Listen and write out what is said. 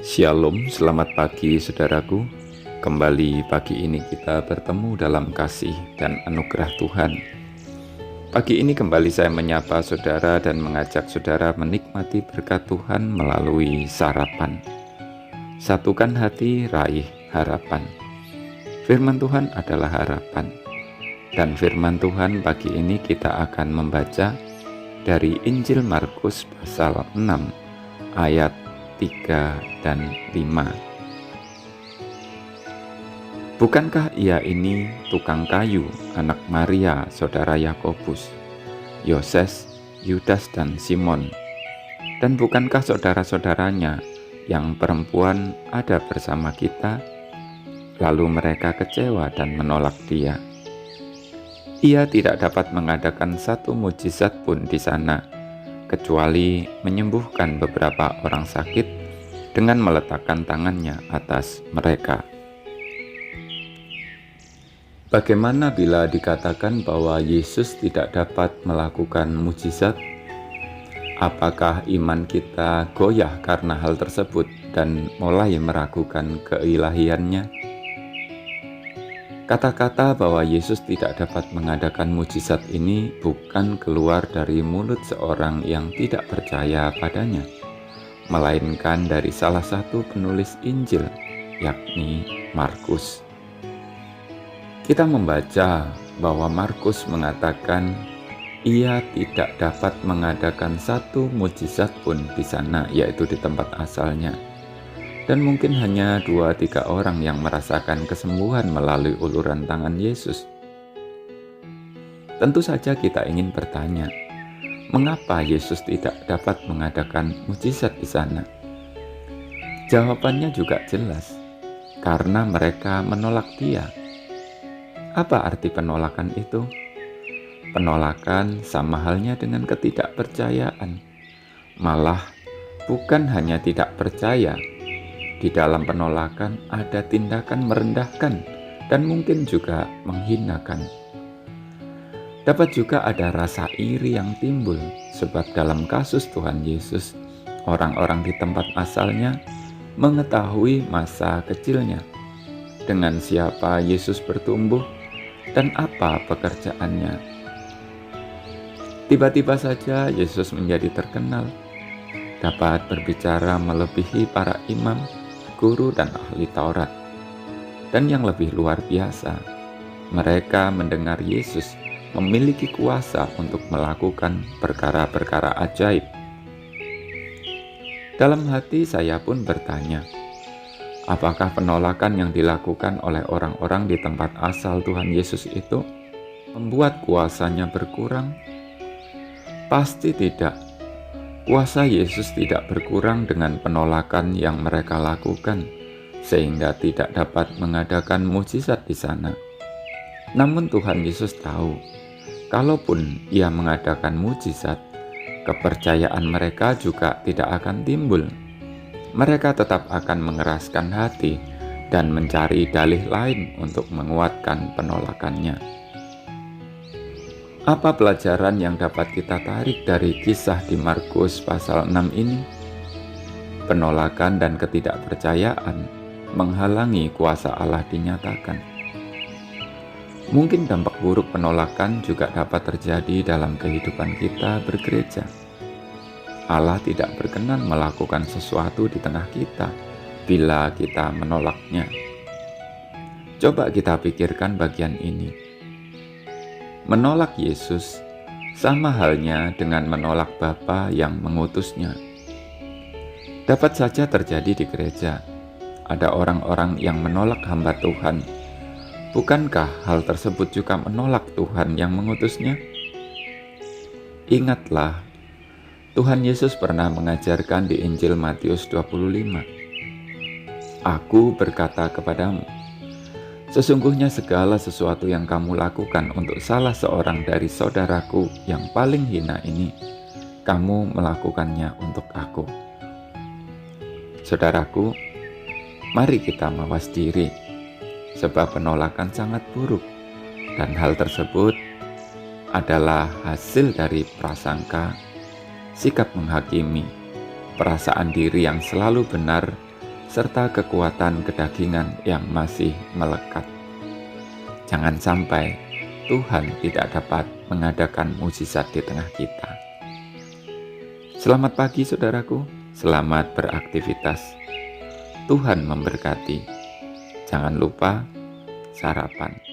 Shalom, selamat pagi saudaraku. Kembali pagi ini kita bertemu dalam kasih dan anugerah Tuhan. Pagi ini kembali saya menyapa saudara dan mengajak saudara menikmati berkat Tuhan melalui sarapan. Satukan hati, raih harapan. Firman Tuhan adalah harapan. Dan firman Tuhan pagi ini kita akan membaca dari Injil Markus pasal 6 ayat 3 dan 5. Bukankah ia ini tukang kayu, anak Maria, saudara Yakobus, Yoses, Yudas dan Simon? Dan bukankah saudara-saudaranya yang perempuan ada bersama kita? Lalu mereka kecewa dan menolak dia. Ia tidak dapat mengadakan satu mujizat pun di sana, kecuali menyembuhkan beberapa orang sakit dengan meletakkan tangannya atas mereka. Bagaimana bila dikatakan bahwa Yesus tidak dapat melakukan mujizat? Apakah iman kita goyah karena hal tersebut dan mulai meragukan keilahiannya? Kata-kata bahwa Yesus tidak dapat mengadakan mujizat ini bukan keluar dari mulut seorang yang tidak percaya padanya, melainkan dari salah satu penulis Injil, yakni Markus. Kita membaca bahwa Markus mengatakan ia tidak dapat mengadakan satu mujizat pun di sana, yaitu di tempat asalnya. Dan mungkin hanya 2-3 orang yang merasakan kesembuhan melalui uluran tangan Yesus. Tentu saja kita ingin bertanya, mengapa Yesus tidak dapat mengadakan mujizat di sana? Jawabannya juga jelas, karena mereka menolak Dia. Apa arti penolakan itu? Penolakan sama halnya dengan ketidakpercayaan. Malah bukan hanya tidak percaya, di dalam penolakan ada tindakan merendahkan dan mungkin juga menghinakan. Dapat juga ada rasa iri yang timbul, sebab dalam kasus Tuhan Yesus, orang-orang di tempat asalnya mengetahui masa kecilnya, dengan siapa Yesus bertumbuh dan apa pekerjaannya. Tiba-tiba saja Yesus menjadi terkenal, dapat berbicara melebihi para imam, guru dan ahli Taurat. Dan yang lebih luar biasa, mereka mendengar Yesus memiliki kuasa untuk melakukan perkara-perkara ajaib. Dalam hati saya pun bertanya, apakah penolakan yang dilakukan oleh orang-orang di tempat asal Tuhan Yesus itu membuat kuasanya berkurang? Pasti tidak. Kuasa Yesus tidak berkurang dengan penolakan yang mereka lakukan, sehingga tidak dapat mengadakan mujizat di sana. Namun Tuhan Yesus tahu, kalaupun Ia mengadakan mujizat, kepercayaan mereka juga tidak akan timbul. Mereka tetap akan mengeraskan hati dan mencari dalih lain untuk menguatkan penolakannya. Apa pelajaran yang dapat kita tarik dari kisah di Markus pasal 6 ini? Penolakan dan ketidakpercayaan menghalangi kuasa Allah dinyatakan. Mungkin dampak buruk penolakan juga dapat terjadi dalam kehidupan kita bergereja. Allah tidak berkenan melakukan sesuatu di tengah kita bila kita menolaknya. Coba kita pikirkan bagian ini. Menolak Yesus sama halnya dengan menolak Bapa yang mengutusnya. Dapat saja terjadi di gereja. Ada orang-orang yang menolak hamba Tuhan. Bukankah hal tersebut juga menolak Tuhan yang mengutusnya? Ingatlah, Tuhan Yesus pernah mengajarkan di Injil Matius 25. Aku berkata kepadamu, sesungguhnya segala sesuatu yang kamu lakukan untuk salah seorang dari saudaraku yang paling hina ini, kamu melakukannya untuk aku. Saudaraku, mari kita mawas diri, sebab penolakan sangat buruk, dan hal tersebut adalah hasil dari prasangka, sikap menghakimi, perasaan diri yang selalu benar, serta kekuatan kedagingan yang masih melekat. Jangan sampai Tuhan tidak dapat mengadakan mukjizat di tengah kita. Selamat pagi saudaraku, selamat beraktivitas. Tuhan memberkati. Jangan lupa sarapan.